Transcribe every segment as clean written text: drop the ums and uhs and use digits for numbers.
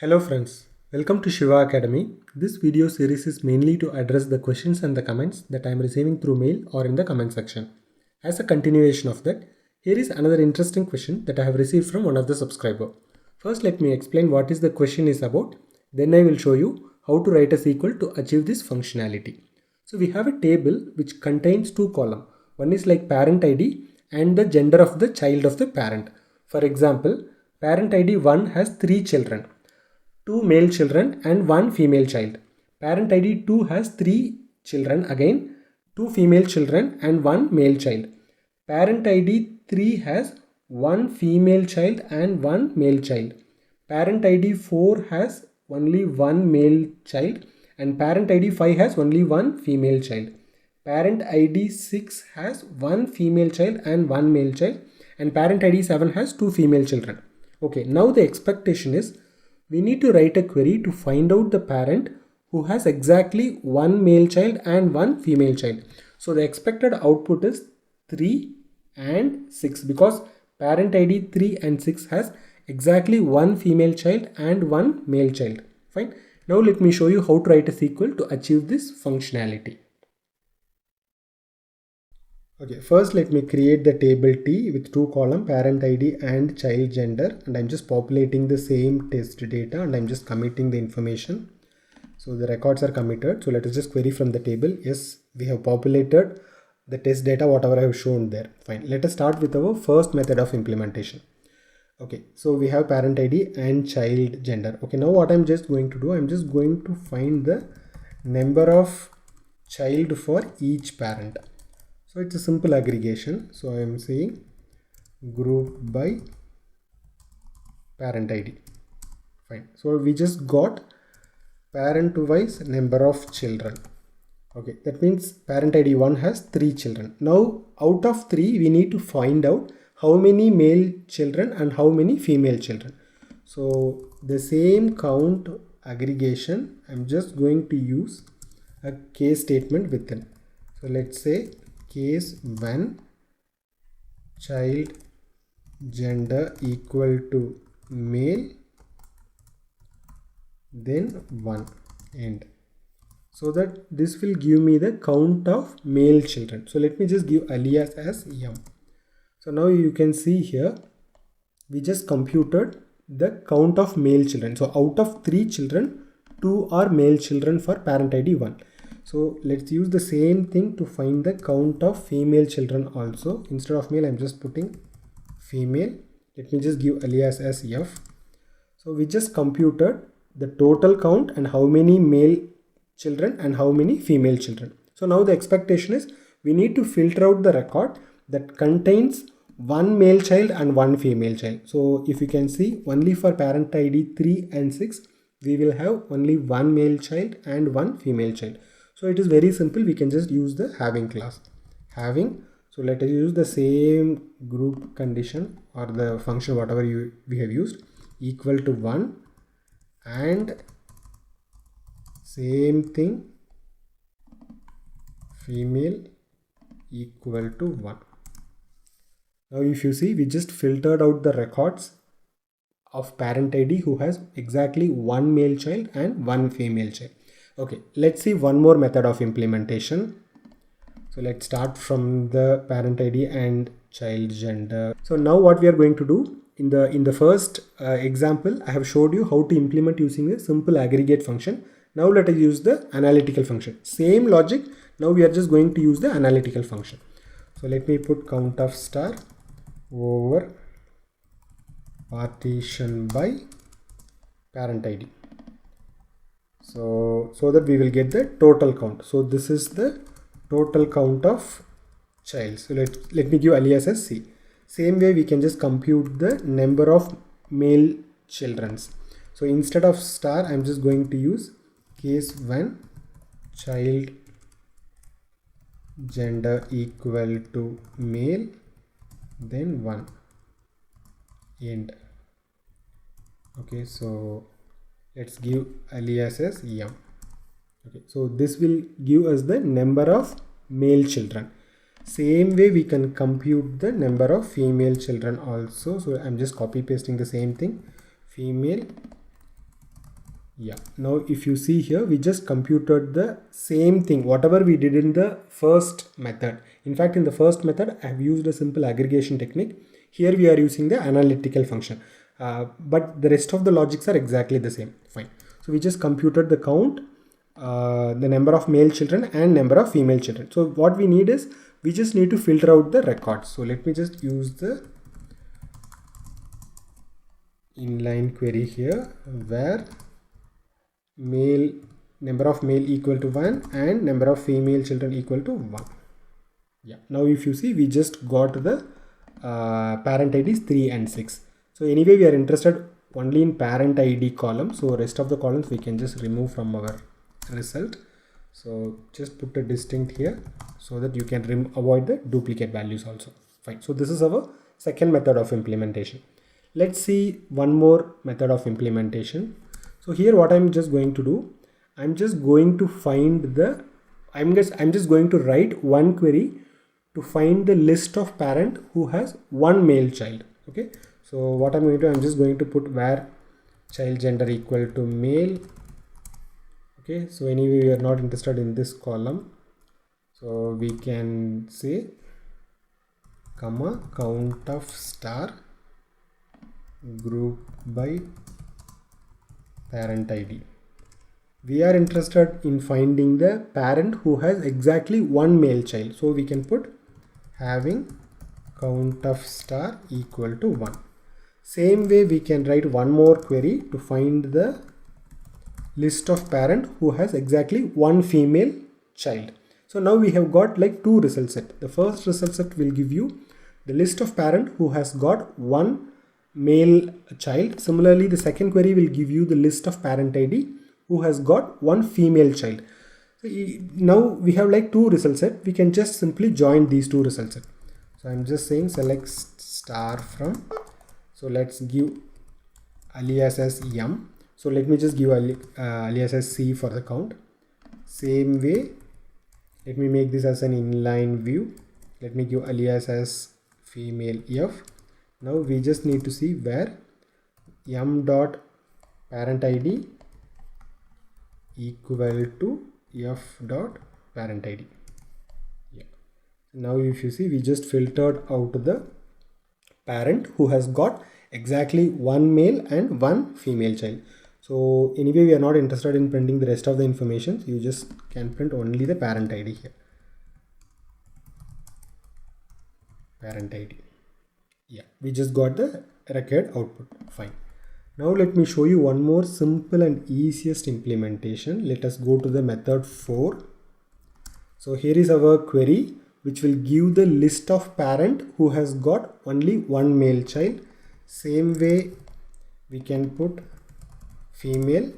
Hello friends, welcome to Shiva Academy. This video series is mainly to address the questions and the comments that I am receiving through mail or in the comment section. As a continuation of that, here is another interesting question that I have received from one of the subscriber. First let me explain what is the question is about, then I will show you how to write a SQL to achieve this functionality. So we have a table which contains two columns. One is like parent ID and the gender of the child of the parent. For example, parent ID 1 has 3 children. 2 male children and 1 female child. Parent ID 2 has 3 children again, 2 female children and 1 male child. Parent ID 3 has 1 female child and 1 male child. Parent ID 4 has only 1 male child and parent ID 5 has only 1 female child. Parent ID 6 has 1 female child and 1 male child and parent ID 7 has 2 female children. Okay, now the expectation is we need to write a query to find out the parent who has exactly 1 male child and 1 female child. So the expected output is 3 and 6 because parent ID 3 and 6 has exactly 1 female child and 1 male child. Fine. Now let me show you how to write a SQL to achieve this functionality. Okay, first let me create the table T with two columns, parent ID and child gender, and I'm just populating the same test data and I'm just committing the information. So the records are committed. So let us just query from the table. Yes, we have populated the test data, whatever I have shown there. Fine. Let us start with our first method of implementation. Okay, so we have parent ID and child gender. Okay, now what I'm just going to do, I'm just going to find the number of child for each parent. So it's a simple aggregation. So I am saying group by parent ID. Fine. So we just got parent wise number of children. Okay, that means parent ID 1 has 3 children. Now out of 3 we need to find out how many male children and how many female children. So the same count aggregation, I'm just going to use a case statement within. So let's say case when child gender equal to male, then 1 end. So that this will give me the count of male children. So let me just give alias as m. So now you can see here we just computed the count of male children. So out of 3 children, 2 are male children for parent ID 1. So let's use the same thing to find the count of female children also. Instead of male, I'm just putting female. Let me just give alias as f. So we just computed the total count and how many male children and how many female children. So now the expectation is we need to filter out the record that contains 1 male child and 1 female child. So if you can see, only for parent ID 3 and 6, we will have only 1 male child and 1 female child. So it is very simple. We can just use the having class. Having. So let us use the same group condition or the function whatever we have used, equal to 1, and same thing female equal to 1. Now if you see, we just filtered out the records of parent ID who has exactly 1 male child and 1 female child. Okay, let's see one more method of implementation. So let's start from the parent ID and child gender. So now what we are going to do, in the first example, I have showed you how to implement using a simple aggregate function. Now let us use the analytical function. Same logic. Now we are just going to use the analytical function. So let me put count of star over partition by parent ID. So that we will get the total count. So this is the total count of child. So let me give alias as C. Same way we can just compute the number of male childrens. So instead of star, I'm just going to use case when child gender equal to male, then 1 end. Okay, so let's give alias as m. Okay, so this will give us the number of male children. Same way we can compute the number of female children also. So I'm just copy pasting the same thing. Female Yeah, now if you see here, we just computed the same thing, whatever we did in the first method. In fact, in the first method, I have used a simple aggregation technique. Here we are using the analytical function, but the rest of the logics are exactly the same. Fine. So we just computed the count, the number of male children and number of female children. So what we need is, we just need to filter out the records. So let me just use the inline query here, where number of male equal to 1 and number of female children equal to 1. Yeah, now if you see, we just got the parent IDs 3 and 6. So anyway, we are interested only in parent ID column, so rest of the columns we can just remove from our result. So just put a distinct here so that you can avoid the duplicate values also. Fine. So this is our second method of implementation. Let's see one more method of implementation. So here what I'm just going to do, I'm just going to find the, I'm just going to write one query to find the list of parent who has one male child. Okay. So what I'm going to do, I'm just going to put where child gender equal to male. Okay. So anyway, we are not interested in this column. So we can say comma count of star group by parent ID. We are interested in finding the parent who has exactly one male child. So we can put having count of star equal to 1. Same way we can write one more query to find the list of parent who has exactly one female child. So now we have got like two result set. The first result set will give you the list of parent who has got one male child. Similarly, the second query will give you the list of parent ID who has got one female child. So now we have like two result set. We can just simply join these two result set. So I'm just saying select star from. So let's give alias as m. So let me just give alias as c for the count. Same way, let me make this as an inline view. Let me give alias as female f. Now we just need to see where m dot parent ID equal to f dot parent ID. Yeah. Now if you see, we just filtered out the parent who has got exactly one male and one female child. So anyway, we are not interested in printing the rest of the information. So you just can print only the parent ID here. Parent ID. Yeah, we just got the required output. Fine. Now let me show you one more simple and easiest implementation. Let us go to the method 4. So here is our query, which will give the list of parent who has got only one male child. Same way we can put female.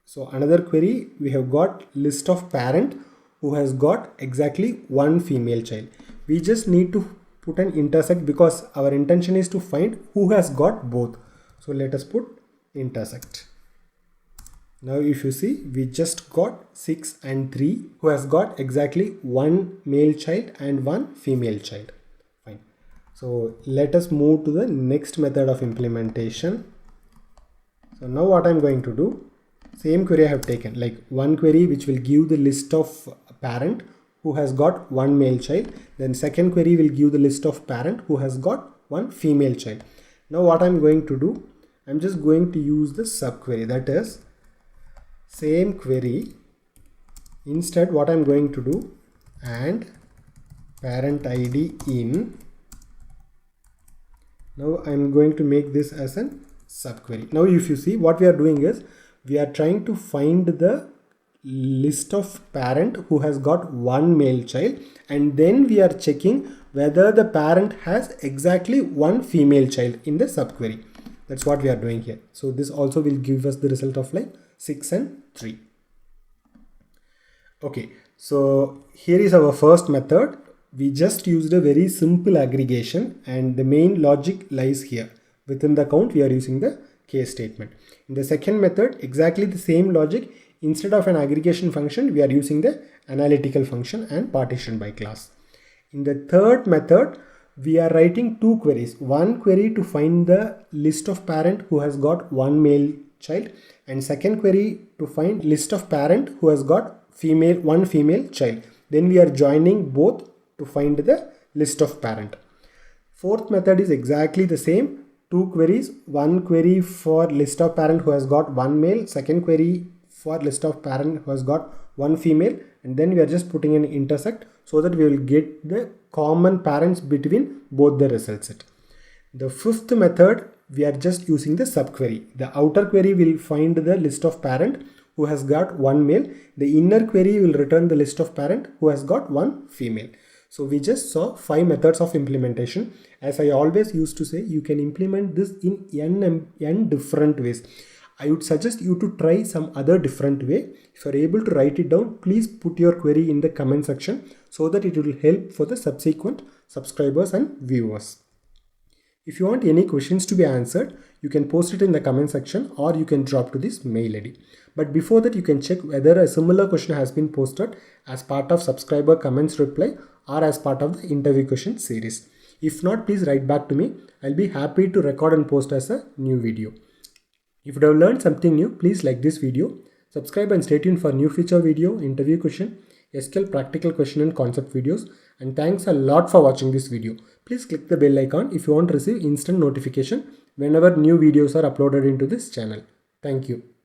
So another query, we have got list of parent who has got exactly one female child. We just need to put an intersect because our intention is to find who has got both. So let us put intersect. Now if you see, we just got 6 and 3 who has got exactly one male child and one female child. Fine. So let us move to the next method of implementation. So now what I'm going to do, same query I have taken, like one query which will give the list of parent who has got one male child. Then second query will give the list of parent who has got one female child. Now what I'm going to do, I'm just going to use the subquery, that is same query. Instead what I'm going to do, and parent ID in. Now I'm going to make this as a subquery. Now if you see, what we are doing is, we are trying to find the list of parent who has got one male child, and then we are checking whether the parent has exactly one female child in the subquery. That's what we are doing here. So this also will give us the result of like 6 and 3. Okay, so here is our first method. We just used a very simple aggregation, and the main logic lies here. Within the count, we are using the case statement. In the second method, exactly the same logic. Instead of an aggregation function, we are using the analytical function and partition by class. In the third method, we are writing two queries. One query to find the list of parent who has got one male child, and second query to find list of parent who has got one female child. Then we are joining both to find the list of parent. Fourth method is exactly the same. Two queries, one query for list of parent who has got one male, second query for list of parent who has got one female, and then we are just putting an intersect so that we will get the common parents between both the result set. The fifth method, we are just using the subquery. The outer query will find the list of parent who has got one male. The inner query will return the list of parent who has got one female. So we just saw 5 methods of implementation. As I always used to say, you can implement this in n different ways. I would suggest you to try some other different way. If you are able to write it down, please put your query in the comment section so that it will help for the subsequent subscribers and viewers. If you want any questions to be answered, you can post it in the comment section or you can drop to this mail ID. But before that, you can check whether a similar question has been posted as part of subscriber comments reply or as part of the interview question series. If not, please write back to me. I'll be happy to record and post as a new video. If you have learned something new, please like this video, subscribe and stay tuned for new future video, interview question, SQL practical question and concept videos. And thanks a lot for watching this video. Please click the bell icon if you want to receive instant notification whenever new videos are uploaded into this channel. Thank you.